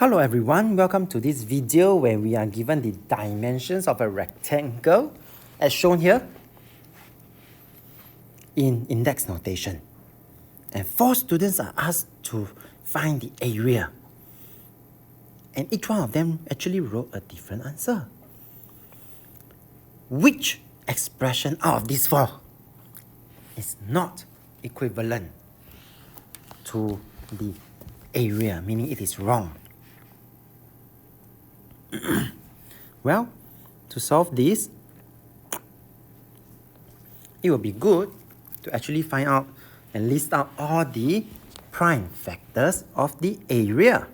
Hello everyone, welcome to this video where we are given the dimensions of a rectangle as shown here in index notation. And 4 students are asked to find the area. And each one of them actually wrote a different answer. Which expression out of these 4 is not equivalent to the area, meaning it is wrong? Well, to solve this, it will be good to actually find out and list out all the prime factors of the area.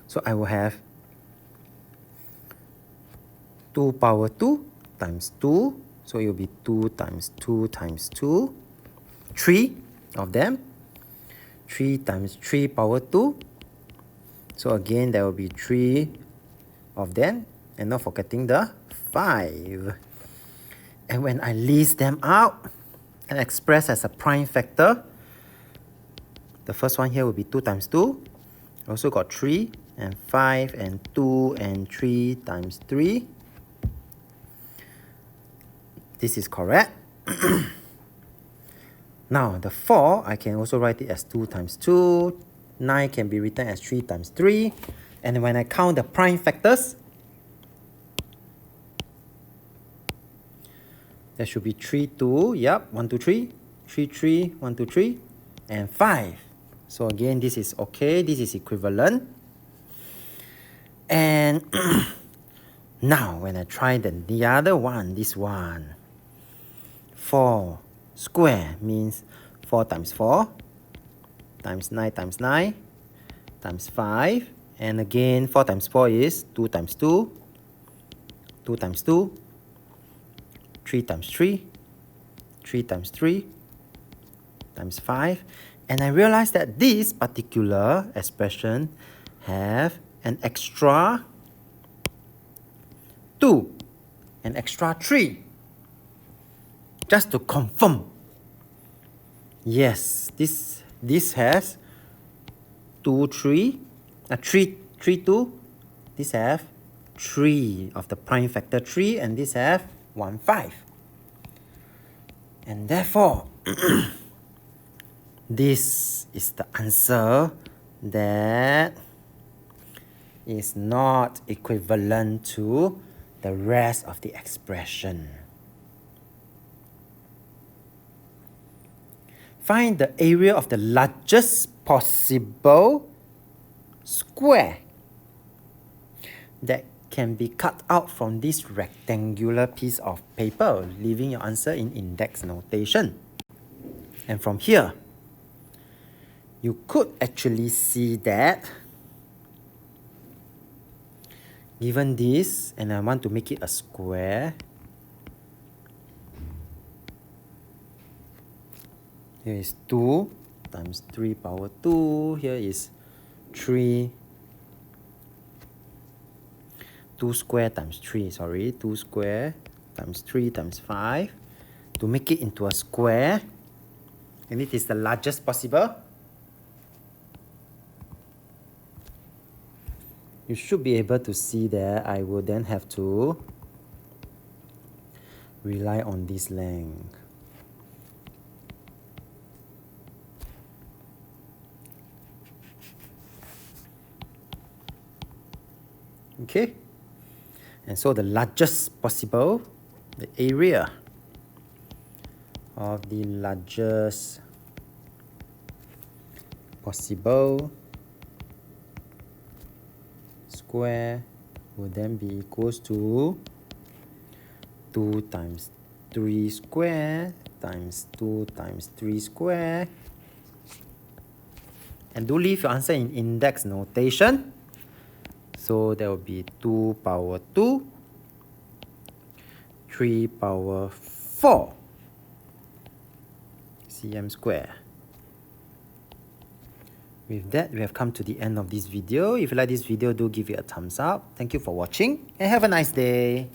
So I will have 2 power 2 times 2. So it will be 2 times 2 times 2. 3 of them. 3 times 3 power 2. So again, there will be 3 of them. And not forgetting the 5. And when I list them out and express as a prime factor, the first one here will be 2 times 2. Also got 3 and 5 and 2 and 3 times 3. This is correct. Now the 4, I can also write it as 2 times 2. 9 can be written as 3 times 3. And when I count the prime factors, there should be 3, 2, yep, 1, 2, 3, 3, 3, 1, 2, 3, and 5. So again, this is okay, this is equivalent. And now when I try the other one, this one, 4 square means 4 times 4, times 9 times 9, times 5. And again, 4 times 4 is 2 times 2, 2 times 2, 3 times 3, 3 times 3, times 5. And I realize that this particular expression have an extra 2, an extra 3. Just to confirm. Yes, this has 2, 3, 3, 3, 2. This have 3 of the prime factor 3, and this have 1, 5. And therefore, this is the answer that is not equivalent to the rest of the expression. Find the area of the largest possible square that can be cut out from this rectangular piece of paper, leaving your answer in index notation. And from here, you could actually see that given this, and I want to make it a square, here is 2 times 3 power 2. Here is 3. 2 square times 3, sorry. 2 square times 3 times 5. To make it into a square. And it is the largest possible. You should be able to see that I will then have to rely on this length. Okay, and so the largest possible, the area of the largest possible square would then be equals to 2 times 3 square times 2 times 3 square. And do leave your answer in index notation. So there will be 2 power 2, 3 power 4 cm square. With that, we have come to the end of this video. If you like this video, do give it a thumbs up. Thank you for watching and have a nice day.